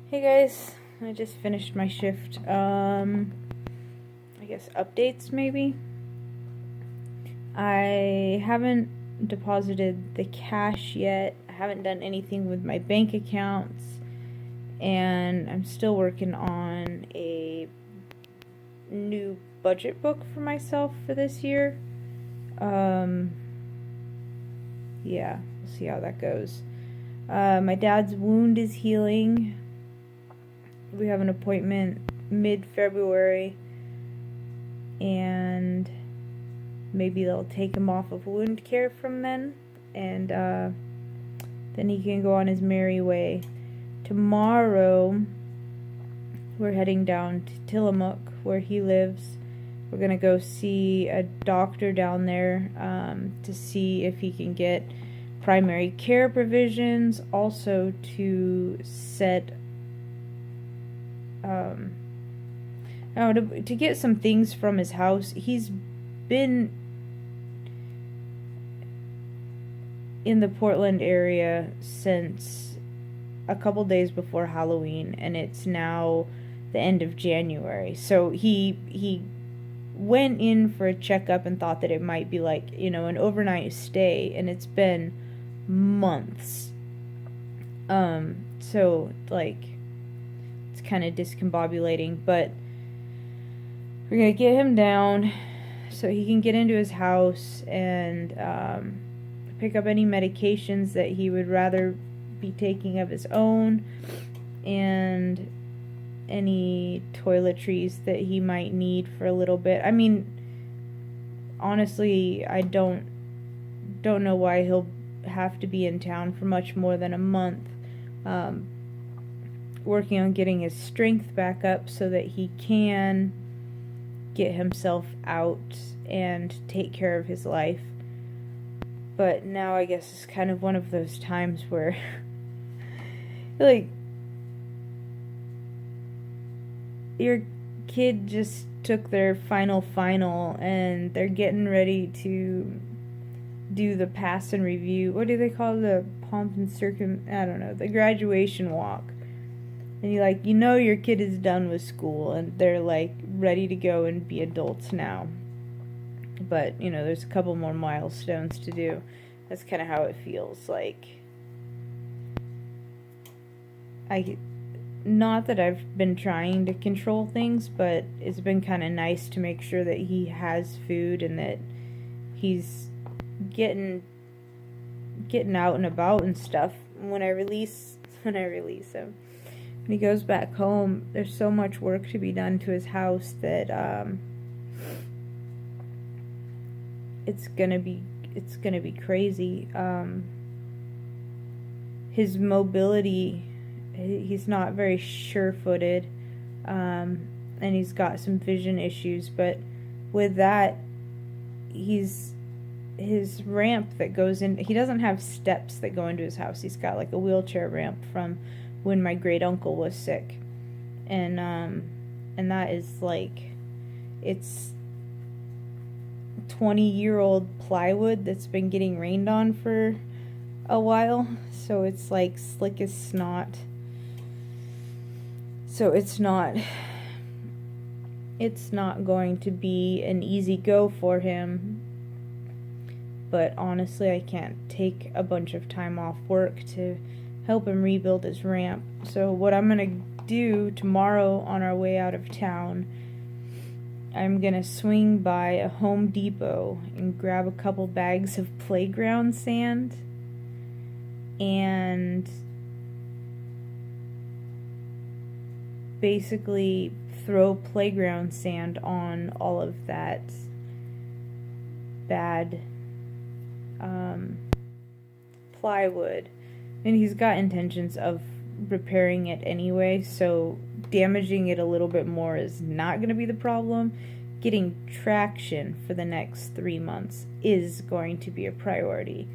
Hey guys, I just finished my shift. I guess updates maybe. I haven't deposited the cash yet. I haven't done anything with my bank accounts, and I'm still working on a new budget book for myself for this year. Um, yeah, we'll see how that goes. My dad's wound is healing. We have an appointment mid-February, and maybe they'll take him off of wound care from then, and then he can go on his merry way. Tomorrow, we're heading down to Tillamook, where he lives. We're going to go see a doctor down there to see if he can get primary care provisions, also to set to get some things from his house. He's been in the Portland area since a couple days before Halloween, and it's now the end of January. So he went in for a checkup and thought that it might be like, an overnight stay, and it's been months. So like it's kind of discombobulating, but we're gonna get him down so he can get into his house and pick up any medications that he would rather be taking of his own, and any toiletries that he might need for a little bit. I mean, honestly, I don't know why he'll have to be in town for much more than a month, working on getting his strength back up so that he can get himself out and take care of his life. But now I guess it's kind of one of those times where like your kid just took their final and they're getting ready to do the pass and review. What do they call the pomp and I don't know, the graduation walk. And your kid is done with school and they're like ready to go and be adults now. But, there's a couple more milestones to do. That's kind of how it feels like. Not that I've been trying to control things, but it's been kind of nice to make sure that he has food and that he's getting out and about and stuff when I release him. When he goes back home, there's so much work to be done to his house that it's gonna be crazy. His mobility, he's not very sure-footed, and he's got some vision issues. But with that, his ramp that goes in, he doesn't have steps that go into his house. He's got like a wheelchair ramp from when my great uncle was sick, and that is like, it's 20-year-old plywood that's been getting rained on for a while, so it's like slick as snot. So it's not going to be an easy go for him. But honestly, I can't take a bunch of time off work to help him rebuild his ramp. So what I'm going to do tomorrow on our way out of town, I'm going to swing by a Home Depot and grab a couple bags of playground sand and basically throw playground sand on all of that bad plywood. And he's got intentions of repairing it anyway, so damaging it a little bit more is not going to be the problem. Getting traction for the next 3 months is going to be a priority.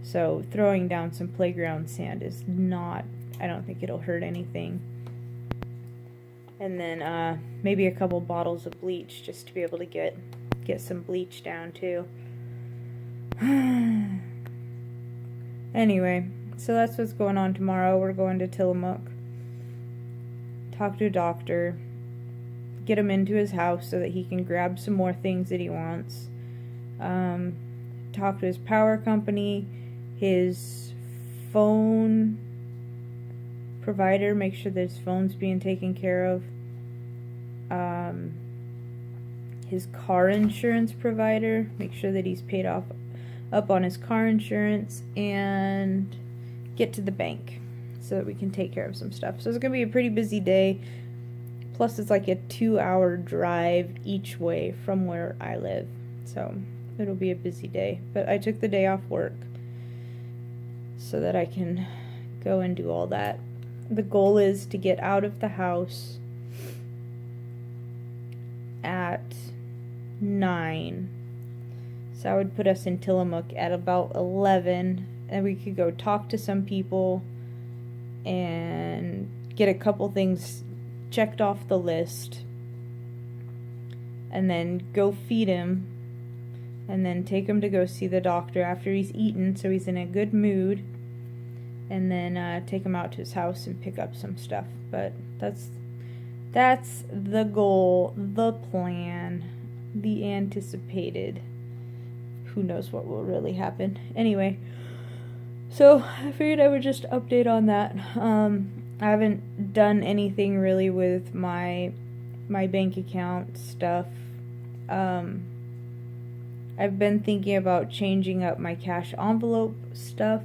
So throwing down some playground sand is not, I don't think it'll hurt anything. And then maybe a couple bottles of bleach just to be able to get some bleach down too. Anyway, so that's what's going on tomorrow. We're going to Tillamook. talk to a doctor, get him into his house so that he can grab some more things that he wants. Talk to his power company, his phone provider, make sure that his phone's being taken care of. His car insurance provider, make sure that he's paid up on his car insurance, and get to the bank so that we can take care of some stuff. So it's going to be a pretty busy day. Plus, it's like a 2-hour drive each way from where I live. So it'll be a busy day. But I took the day off work so that I can go and do all that. The goal is to get out of the house at 9. So I would put us in Tillamook at about 11. And we could go talk to some people and get a couple things checked off the list, and then go feed him, and then take him to go see the doctor after he's eaten so he's in a good mood, and then take him out to his house and pick up some stuff. But that's the goal, the plan, the anticipated. Who knows what will really happen. Anyway, so I figured I would just update on that. I haven't done anything really with my bank account stuff. I've been thinking about changing up my cash envelope stuff.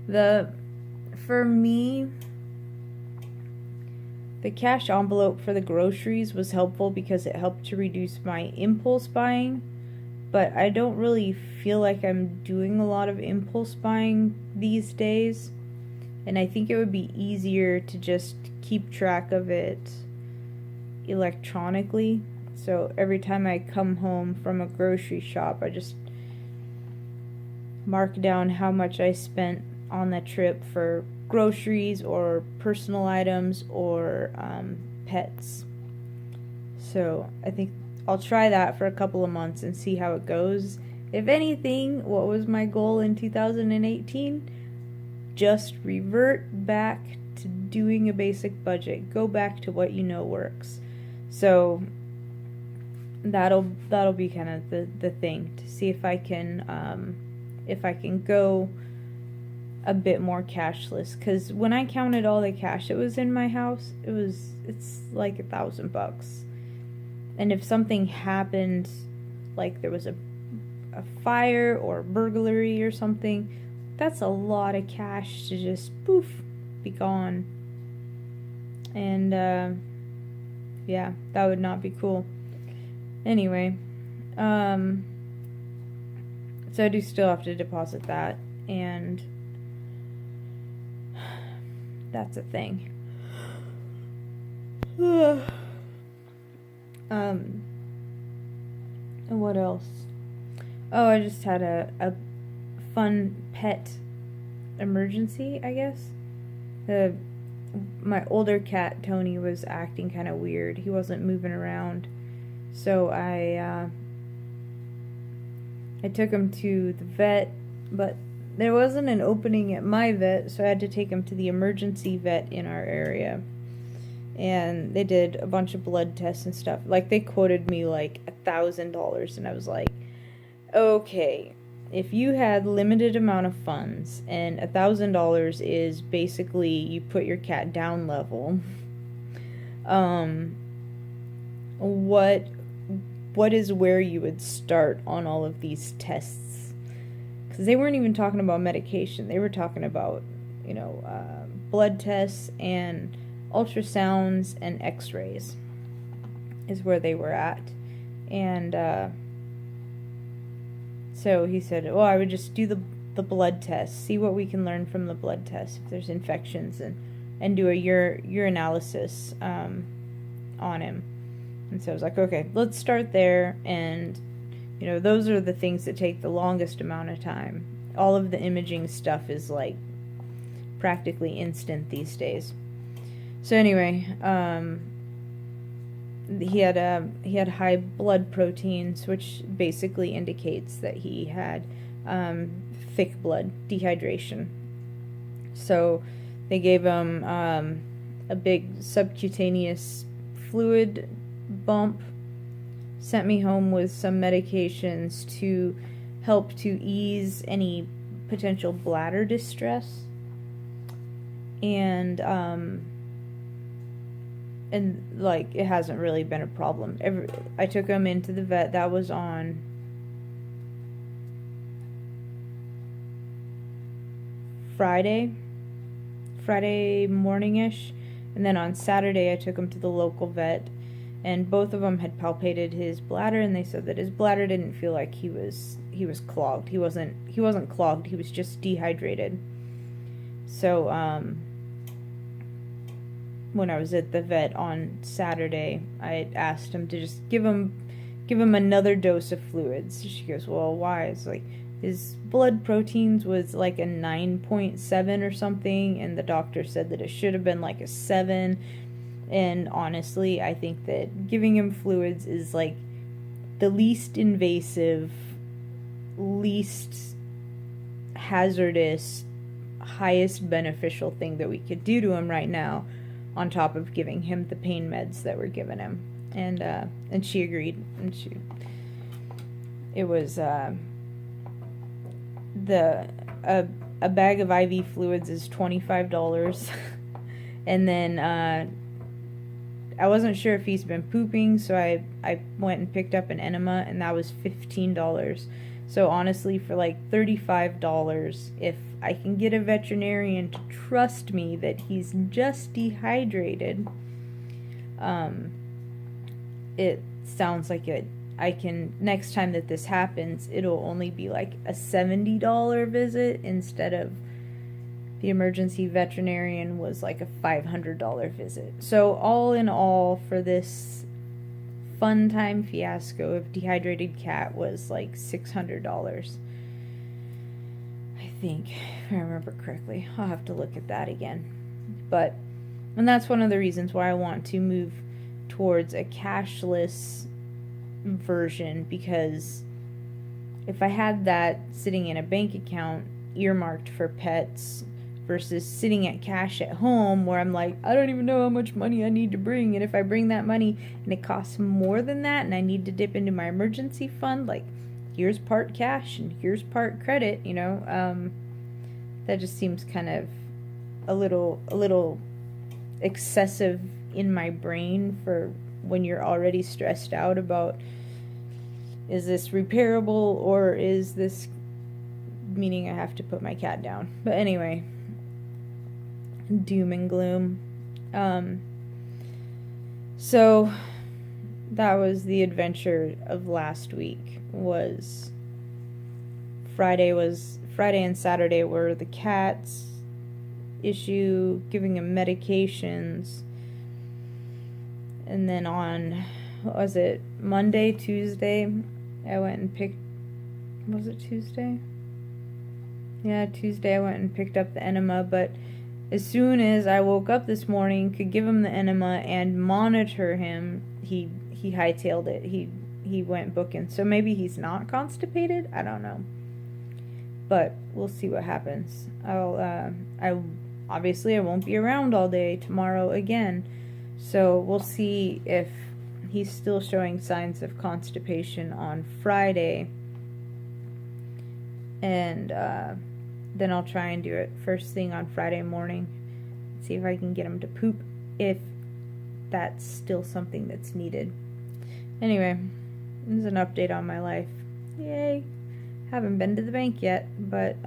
For me, the cash envelope for the groceries was helpful because it helped to reduce my impulse buying. But I don't really feel like I'm doing a lot of impulse buying these days. And I think it would be easier to just keep track of it electronically. So every time I come home from a grocery shop, I just mark down how much I spent on the trip for groceries or personal items or pets. So I think I'll try that for a couple of months and see how it goes. If anything, what was my goal in 2018? Just revert back to doing a basic budget. Go back to what you know works. So that'll be kind of the thing, to see if I can go a bit more cashless. Because when I counted all the cash that was in my house, it's like $1,000. And if something happened, like there was a fire or burglary or something, that's a lot of cash to just poof, be gone. And yeah, that would not be cool. Anyway, so I do still have to deposit that, and that's a thing. And what else? Oh, I just had a fun pet emergency, I guess. My older cat, Tony, was acting kind of weird. He wasn't moving around. So I took him to the vet, but there wasn't an opening at my vet, so I had to take him to the emergency vet in our area. And they did a bunch of blood tests and stuff. Like, they quoted me like $1,000, and I was like, okay, if you had limited amount of funds, and $1,000 is basically you put your cat down level, what is where you would start on all of these tests? Because they weren't even talking about medication. They were talking about, blood tests and ultrasounds and x-rays is where they were at. And so he said, well, I would just do the blood test, see what we can learn from the blood test, if there's infections, and do a urinalysis on him. And so I was like, okay, let's start there. And those are the things that take the longest amount of time. All of the imaging stuff is like practically instant these days. So anyway, he had high blood proteins, which basically indicates that he had thick blood, dehydration. So they gave him a big subcutaneous fluid bump. Sent me home with some medications to help to ease any potential bladder distress. And like, it hasn't really been a problem. I took him into the vet. That was on Friday morning-ish, and then on Saturday I took him to the local vet, and both of them had palpated his bladder, and they said that his bladder didn't feel like he was clogged. He wasn't clogged. He was just dehydrated. So when I was at the vet on Saturday, I asked him to just give him another dose of fluids. She goes, "Well, why?" It's like, his blood proteins was like a 9.7 or something, and the doctor said that it should have been like a 7. And honestly, I think that giving him fluids is like the least invasive, least hazardous, highest beneficial thing that we could do to him right now, on top of giving him the pain meds that we're giving him. And she agreed, and it was a bag of IV fluids is $25. And then I wasn't sure if he's been pooping, so I went and picked up an enema, and that was $15. So honestly, for like $35, if I can get a veterinarian to trust me that he's just dehydrated, it sounds like I can, next time that this happens, it'll only be like a $70 visit instead of the emergency veterinarian was like a $500 visit. So all in all, for this fun time fiasco of dehydrated cat was like $600. I think, if I remember correctly. I'll have to look at that again. And that's one of the reasons why I want to move towards a cashless version, because if I had that sitting in a bank account earmarked for pets versus sitting at cash at home, where I'm like, I don't even know how much money I need to bring, and if I bring that money and it costs more than that and I need to dip into my emergency fund, like, here's part cash and here's part credit, that just seems kind of a little excessive in my brain for when you're already stressed out about, is this repairable, or is this meaning I have to put my cat down? But anyway, doom and gloom. So that was the adventure of last week. Was Friday and Saturday were the cat's issue, giving him medications, and then on, what was it, Monday, Tuesday, I went and picked, was it Tuesday? Yeah, Tuesday I went and picked up the enema, but as soon as I woke up this morning, could give him the enema and monitor him, he hightailed it. He went booking. So maybe he's not constipated? I don't know. But we'll see what happens. I won't be around all day tomorrow again. So we'll see if he's still showing signs of constipation on Friday. And then I'll try and do it first thing on Friday morning. See if I can get him to poop, if that's still something that's needed. Anyway, this is an update on my life. Yay! Haven't been to the bank yet, but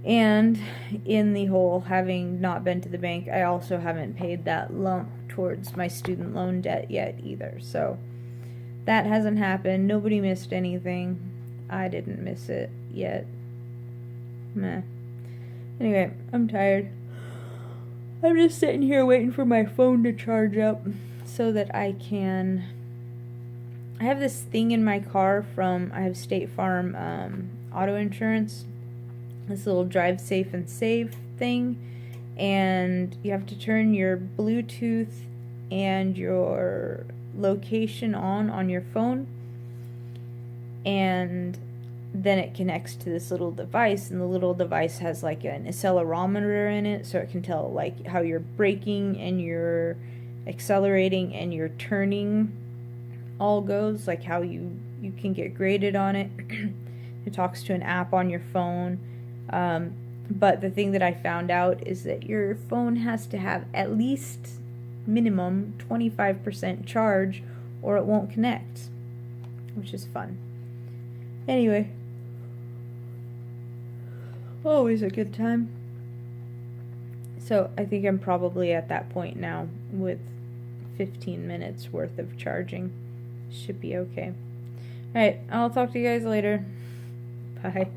and in the whole having not been to the bank, I also haven't paid that lump towards my student loan debt yet either. So that hasn't happened. Nobody missed anything. I didn't miss it yet. Meh. Anyway, I'm tired. I'm just sitting here waiting for my phone to charge up so that I can... I have this thing in my car I have State Farm auto insurance. This little drive safe and save thing. And you have to turn your Bluetooth and your location on your phone. And then it connects to this little device, and the little device has like an accelerometer in it, so it can tell like how you're braking and you're accelerating and you're turning all goes, like how you can get graded on it. It talks to an app on your phone. But the thing that I found out is that your phone has to have at least minimum 25% charge or it won't connect, which is fun. Anyway, always a good time. So I think I'm probably at that point now with 15 minutes worth of charging. Should be okay. Alright, I'll talk to you guys later. Bye.